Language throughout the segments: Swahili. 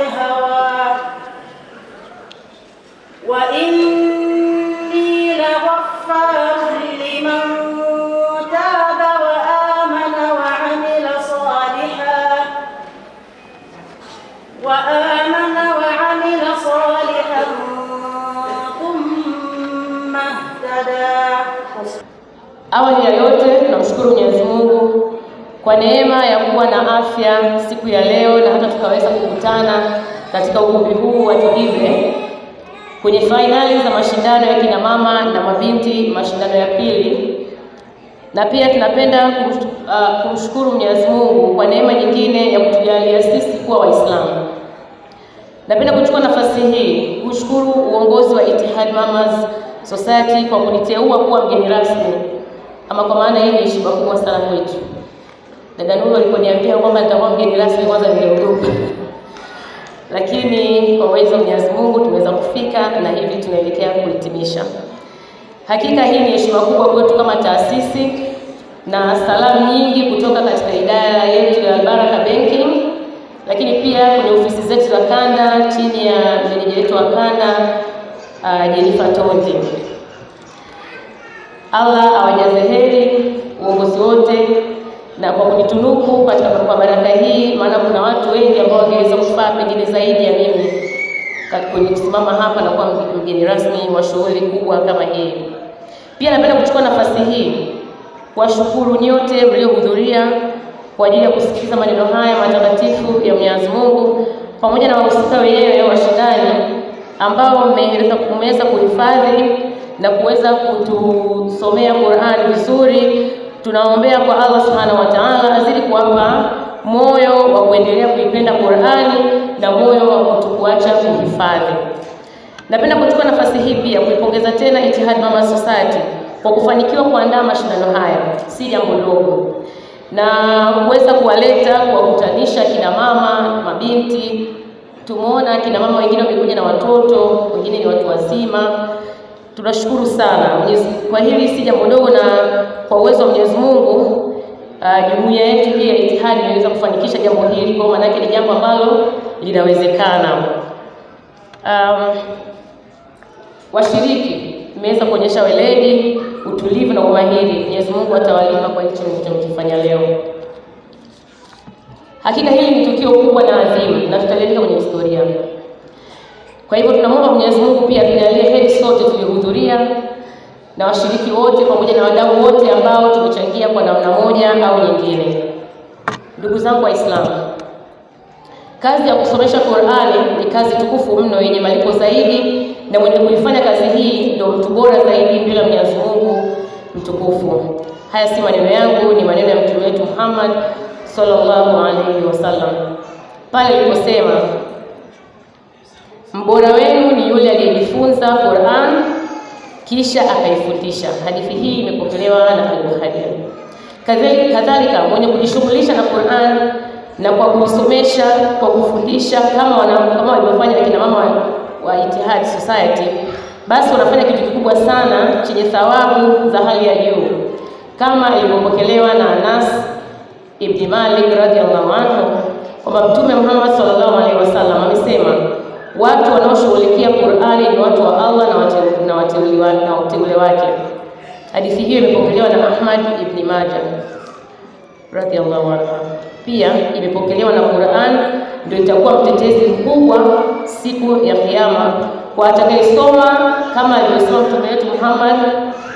الهوى وإني لغفار لمن تاب وآمن وعمل صالحا ثم اهتدى. Awali ya yote tunamshukuru Mwenyezi Mungu kwa neema ya kuwa na afya siku ya leo na hata tukaweza kukutana katika ukumbi huu wa Tulive kwenye finali za mashindano ya kina mama na mabinti, mashindano ya pili. Na pia tunapenda kumshukuru Mwenyezi Mungu kwa neema nyingine ya kutujalia sisi kuwa Waislamu. Napenda kuchukua nafasi hii kushukuru uongozi wa Ittihad Mamas Society kwa kuniteua kuwa mgeni rasmi. Ama kwa maana hii ni heshima kubwa sana kwetu. Dada Nuru aliponiambia kwamba nitakuwa mgeni rasmi, kwanza niliogopa. Lakini kwa uwezo wa Mwenyezi Mungu tumeweza kufika na hivi tunaelekea kuhitimisha. Hakika hii ni heshima kubwa kwetu kama taasisi, na salamu nyingi kutoka katika idara yetu ya Al-Baraka Banking, lakini pia kwenye ofisi zetu za kanda chini ya meneja wetu wa kanda Jennifer Tondi. Allah awajaze heri uongozi wote na kwa kunitunuku katika kwa baraka hii, maana kuna watu wengi ambao wangeweza kufaa pengine zaidi ya mimi kwenye kusimama hapa na kuwa mgeni rasmi wa shughuli kubwa kama hii. Pia napenda kuchukua nafasi hii kuwashukuru nyote mliohudhuria kwa ajili ya kusikiliza maneno haya matakatifu ya Mwenyezi Mungu, pamoja na wahusika wenyewe washindani ambao mmeweza kuhifadhi na kuweza kutusomea Qur'an vizuri. Tunaombea kwa Allah Subhanahu wa Ta'ala azidi kuwapa moyo wa kuendelea kuipenda Qur'ani na moyo wa kutukuacha kuhifadhi. Napenda kuchukua nafasi hii pia kuipongeza tena Ittihad Mamas Society kwa kufanikiwa kuandaa mashindano haya, si jambo dogo, na kuweza kuwakutanisha kina mama, mabinti. Tumeona kina mama wengine wamekuja na watoto, wengine ni watu wazima. Tunashukuru sana kwa hili, si jambo dogo, na kwa uwezo wa Mwenyezi Mungu jumuiya yetu hii ya Ittihad imeweza kufanikisha jambo hili, kwa maana yake ni jambo ambalo linawezekana. Washiriki mmeweza kuonyesha weledi, utulivu na umahiri. Mwenyezi Mungu atawalipa kwa hicho mlichokifanya leo. Hakika hili ni tukio kubwa na adhimu na tutaleta kwenye historia. Kwa hivyo tunamwomba Mwenyezi Mungu pia tujalie heri sote tuliohudhuria na washiriki wote pamoja na wadau wote ambao tumechangia kwa namna moja au nyingine. Ndugu zangu Waislamu, kazi ya kusomesha Qur'ani ni kazi tukufu mno yenye malipo zaidi, na mwenye kuifanya kazi hii ndio mtu bora zaidi mbele ya Mwenyezi Mungu mtukufu. Haya si maneno yangu, ni maneno ya Mtume wetu Muhammad sallallahu alaihi wasallam pale aliposema, mbora wenu ni yule aliyejifunza Qur'an kisha akaifundisha. Hadithi hii imepokelewa na Al-Bukhari. Kadhalika mwenye kujishughulisha na Qur'an na kwa kuisomesha, kwa kufundisha kama walivyofanya kina mama wa Ittihad Society, basi wanafanya kitu kikubwa sana chenye thawabu za hali ya juu, kama ilivyopokelewa na Anas ibn Malik radhiyallahu anhu kwamba Mtume Muhammad sallallahu alaihi wasallam amesema, watu wanaoshughulikia Qur'ani ni watu wa Allah na wateule wake. Hadithi hiyo imepokelewa na Ahmad ibn Majah radhiyallahu anhu. Pia imepokelewa na Qur'an ndio itakuwa mtetezi mkubwa siku ya Kiyama kwa atakayesoma kama alivyosoma Mtume wetu Muhammad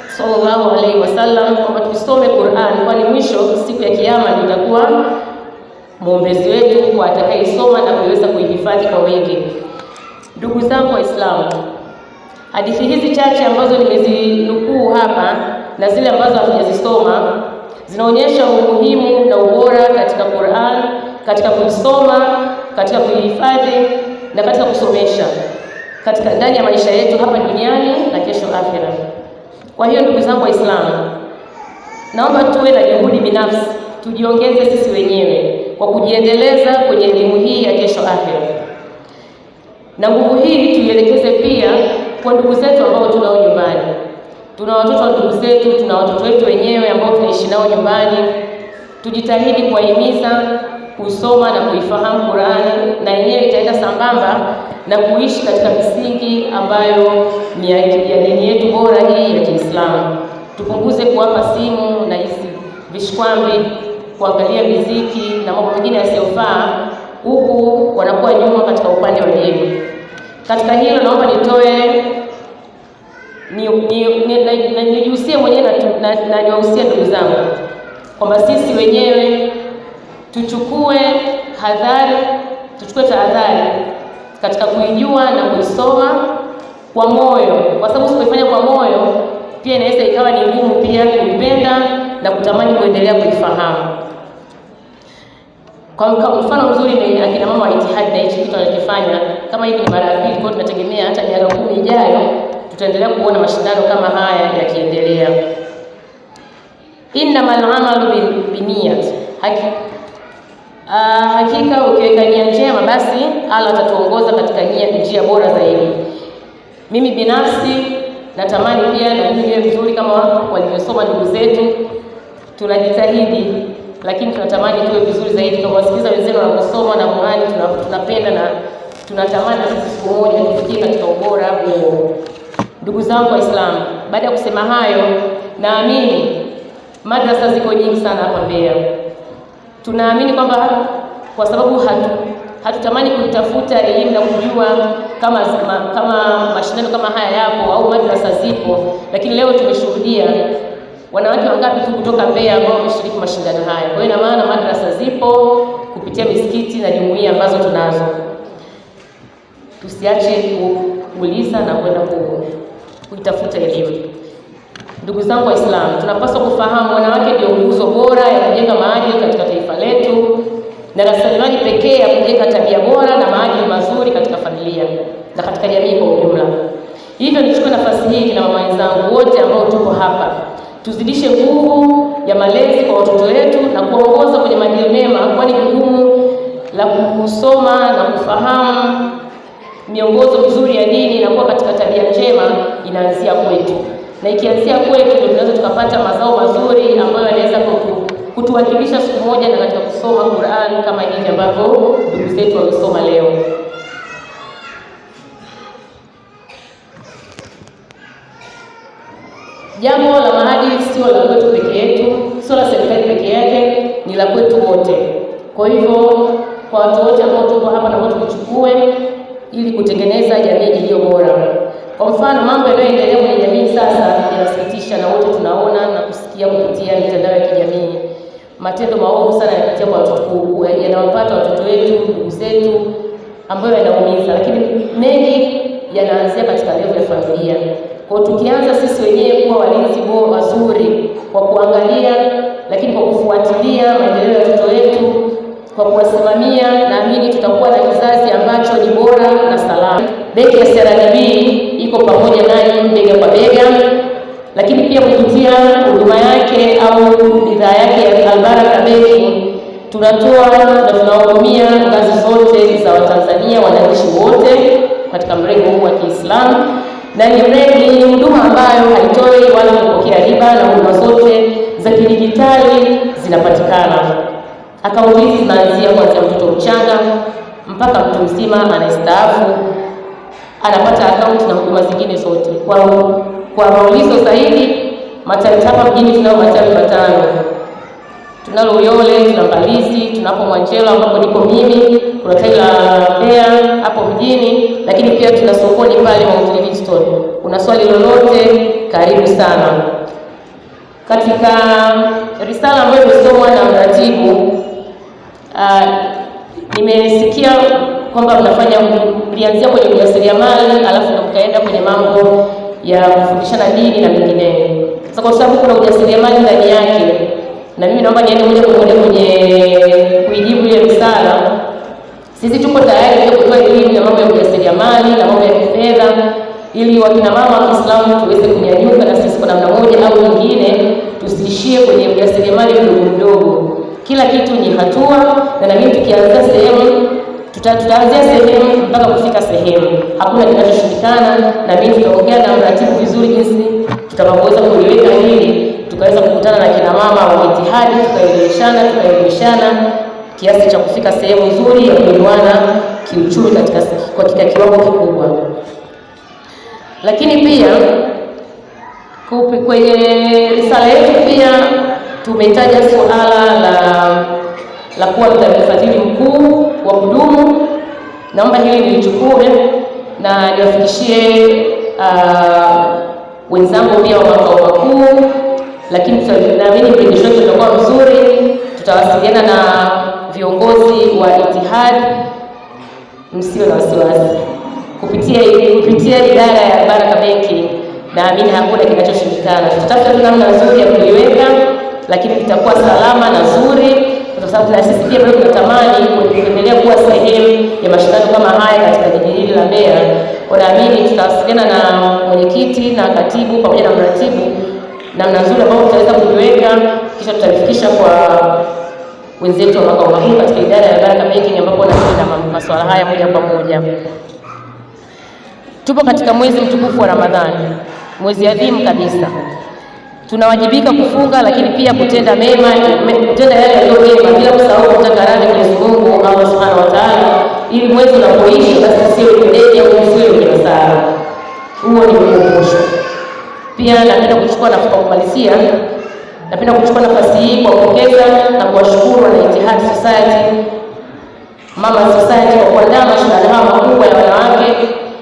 sallallahu alaihi wasallam kwamba tusome Qur'an, kwani mwisho siku ya Kiyama ndio itakuwa mwombezi wetu kwa atakayesoma na kuweza kuihifadhi kwa wingi. Ndugu zangu Waislamu, hadithi hizi chache ambazo nimezinukuu hapa na zile ambazo hatujazisoma zinaonyesha umuhimu na ubora katika Qur'an, katika kuisoma, katika kuihifadhi na katika kusomesha katika ndani ya maisha yetu hapa duniani na kesho akhera. Kwa hiyo ndugu zangu Waislamu, naomba tuwe na juhudi binafsi, tujiongeze sisi wenyewe kwa kujiendeleza kwenye elimu hii ya kesho akhera, na nguvu hii tuielekeze pia kwa ndugu zetu ambao tunao nyumbani. Tuna watoto wa ndugu zetu, tuna watoto wetu wenyewe ambao tunaishi nao nyumbani. Tujitahidi kuwahimiza kusoma na kuifahamu Qur'ani, na yenyewe itaenda sambamba na kuishi katika misingi ambayo ni ya dini yetu bora hii ya Kiislamu. Tupunguze kuwapa simu na hizi vishkwambi, kuangalia muziki na mambo mengine yasiyofaa, huku wanakuwa nyuma katika upande wa dini. Katika hilo naomba nitoe nijihusie mwenyewe na niwahusie ndugu zangu kwamba sisi wenyewe tuchukue tahadhari katika kuijua na kuisoma kwa moyo, kwa sababu usipofanya kwa moyo pia inaweza ikawa ni ngumu pia kuipenda na kutamani kuendelea kuifahamu. Kwa mfano mzuri ni akina mama wa Itihadi na hichi kitu anachofanya. Kama hivi ni mara ya pili, kwa tunategemea hata miaka 10 ijayo tutaendelea kuona mashindano kama haya yakiendelea. Innamal amalu binniyat, hakika ukiweka nia njema basi Allah atatuongoza katika njia bora zaidi. Mimi binafsi natamani pia na mimi niwe vizuri kama walivyosoma ndugu zetu. Tunajitahidi, lakini tunatamani tuwe vizuri zaidi. Tunawasikiza wenzenu wanaposoma na Qur'ani, tunapenda na tunatamani sisi siku moja tufikie katika ubora huo. Ndugu zangu Waislamu, baada ya kusema hayo, naamini madrasa ziko nyingi sana hapa Mbeya. Tunaamini kwamba kwa sababu hatutamani kuitafuta elimu na kujua kama mashindano kama haya yapo au madrasa zipo, lakini leo tumeshuhudia wanawake wangapi tu kutoka Mbeya ambao wameshiriki mashindano haya. Kwa hiyo ina maana madrasa zipo kupitia misikiti na jumuiya ambazo tunazo. Tusiache kuuliza na kwenda kuitafuta elimu. Ndugu zangu Waislamu, tunapaswa kufahamu wanawake ndio nguzo bora ya kujenga maadili katika taifa letu na rasilimali pekee ya kujenga tabia bora na maadili mazuri katika familia na katika jamii kwa ujumla. Hivyo nichukue nafasi hii na mama wenzangu wote ambao tuko hapa, tuzidishe nguvu ya malezi kwa watoto wetu na kuongoza kwenye maadili mema, kwani jukumu la kusoma na kufahamu miongozo mizuri ya dini na kuwa katika tabia njema inaanzia kwetu. Na ikianzia kwetu ndio tunaweza tukapata mazao mazuri ambayo yanaweza kutuwakilisha siku moja na katika kusoma Qur'an kama hivi ambavyo ndugu zetu wamesoma leo. Jambo la maadili sio la kwetu peke yetu, sio la serikali peke yake, ni la kwetu wote. Kwa hivyo kwa watu wote ambao tuko hapa na wote tuchukue ili kutengeneza jamii iliyo bora. Kwa mfano, mambo yanayoendelea kwenye jamii sasa yanasikitisha na wote tunaona na kusikia kupitia mitandao ya kijamii. Matendo maovu sana yanapitia kwa watoto, yanawapata watoto wetu, ndugu zetu, ambayo yanaumiza, lakini mengi yanaanzia katika level ya familia. Kwa tukianza sisi wenyewe kuwa walinzi bora wazuri kwa kuangalia, lakini kwa kufuatilia maendeleo ya watoto wetu, kwa kuwasimamia, naamini tutakuwa na kizazi ambacho ni bora na salama. Benki ya CRDB iko pamoja nanyi bega kwa bega, lakini pia kupitia huduma yake au bidhaa yake ya Albaraka Benki tunatoa na tunahudumia ngazi zote za Watanzania, wananchi wote katika mrengo huu wa Kiislamu, na ni huduma ambayo haitoi wala kupokea riba, na huduma zote za kidijitali zinapatikana. Akaunti hizi zinaanzia kuanzia mtoto mchanga mpaka mtu mzima anastaafu anapata akaunti na huduma zingine zote. Kwa maulizo zaidi, matawi hapa mjini tunao matawi 5. Tunalo Uyole, tuna Mbalizi, tunapo Mwanjelo ambapo niko mimi, kuna tawi la Mbeya hapo mjini, lakini pia tuna sokoni pale Mount Livingstone. Una swali lolote, karibu sana. Katika risala ambayo imesomwa na mratibu, nimesikia kwamba mlianzia kwenye ujasiriamali alafu ndo mkaenda kwenye mambo ya kufundishana dini na mengineyo. Sasa kwa sababu kuna ujasiriamali ndani yake, na mimi naomba niende moja kwa moja kwenye kuijibu ile risala. Sisi tuko tayari kutoa elimu ya mambo ya ujasiriamali na mambo ya kifedha, ili wakina mama wa Kiislamu tuweze kunyanyuka na sisi kwa namna moja au nyingine, tusiishie kwenye ujasiriamali mdogo mdogo. Kila kitu ni hatua, na mimi tukianza sehemu tutaanzia sehemu mpaka kufika sehemu. Hakuna kinachoshindikana, na mimi tutaongea na mratibu vizuri jinsi tutakavyoweza kuliweka hili, tukaweza kukutana na kina mama wa Itihadi, tukaelimishana kiasi cha kufika sehemu nzuri ya kuinuana kiuchumi katika kiwango kikubwa. Lakini pia kwenye risala yetu pia tumetaja suala la kuwa na mfadhili mkuu wa kudumu. Naomba hili nilichukue na niwafikishie wenzangu pia wa makao makuu, lakini naamini mrejesho wetu utakuwa mzuri. Tutawasiliana na viongozi wa Ittihad, msio na wasiwasi. Kupitia idara ya Baraka Banking, naamini hakuna kinachoshindikana. Tutatafuta namna nzuri ya kuliweka, lakini litakuwa salama na nzuri, kwa sababu na sisi pia bado tunatamani kuendelea kuwa sehemu ya mashindano kama haya katika jiji hili la Mbeya. Naamini tutawasiliana na mwenyekiti na katibu pamoja na mratibu namna nzuri ambayo tutaweza kuliweka, kisha tutalifikisha kwa wenzetu wa makao makuu katika idara ya Baraka Banking, ambapo wanashughulika na masuala haya moja kwa moja. Tupo katika mwezi mtukufu wa Ramadhani, mwezi adhimu kabisa. Tunawajibika kufunga, lakini pia kutenda mema, kutenda yale yaliyo mema, bila kusahau kutaka radhi kwa Mwenyezi Mungu Allah Subhanahu wa Ta'ala, ili mwezi unapoisha basi usiwe mdeni au usiwe wenye hasara. Huo ni ukumbusho. Pia napenda kuchukua nafasi hii kuwapongeza na kuwashukuru wana Ittihad Society, Mama Society kwa kuandaa mashindano haya makubwa ya wanawake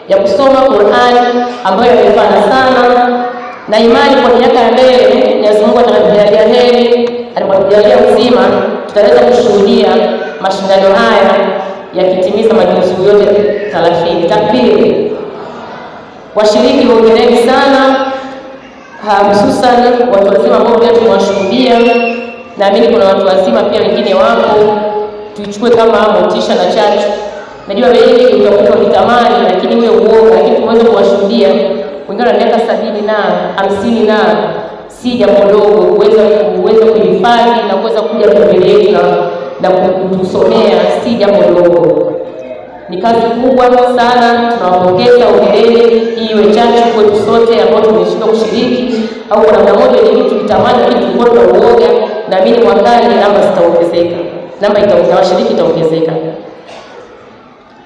ya kusoma Qur'an ambayo yamefana sana na imani kwa miaka ya mbele. Mwenyezi Mungu atatujalia heri, atatujalia uzima, tutaweza kushuhudia mashindano haya yakitimiza majukumu yote 30. Takbiri! Washiriki hongereni sana, hususan watu wazima ambao pia tumewashuhudia. Naamini kuna watu wazima pia wengine wapo, tuichukue kama motisha na chachu. Najua wengi utakuta ulitamani, lakini ule uoga, lakini tumeweza kuwashuhudia wengine na miaka 70 na 50 na si jambo dogo kuweza kuhifadhi na kuweza kuja mbele yetu na kutusomea, si jambo dogo. Ni kazi kubwa sana, tunawapongeza, hongereni. Iwe chachu kwetu sote ambao tumeshindwa kushiriki au kwa namna moja ile kitu kitamani, lakini tulikuwa tunauoga. Naamini mwakani namba zitaongezeka, namba ya washiriki itaongezeka.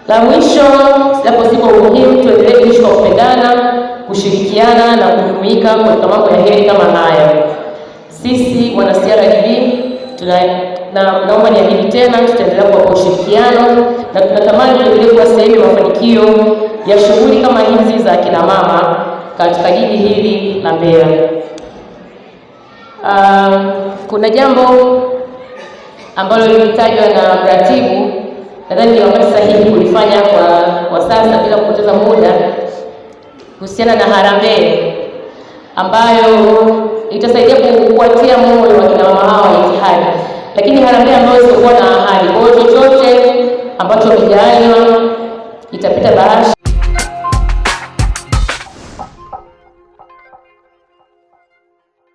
La mwisho, sipo umuhimu tuendelee kuishi kwa kupendana, kushirikiana na kujumuika katika mambo ya heri kama haya. Sisi wana CRDB naomba niahidi tena, tutaendelea kwa ushirikiano na tunatamani tuendelee kuwa sehemu ya mafanikio ya shughuli kama hizi za kina mama katika jiji hili la Mbeya. Kuna jambo ambalo lilitajwa na mratibu, nadhani ni wakati sahihi kulifanya kwa sasa bila kupoteza muda, kuhusiana na harambee ambayo itasaidia kuwatia moyo wa kina mama hawa wa Ittihad, lakini harambee ambayo sio na ahadi. Kwa hiyo chochote ambacho kijaliwa itapita bahasha.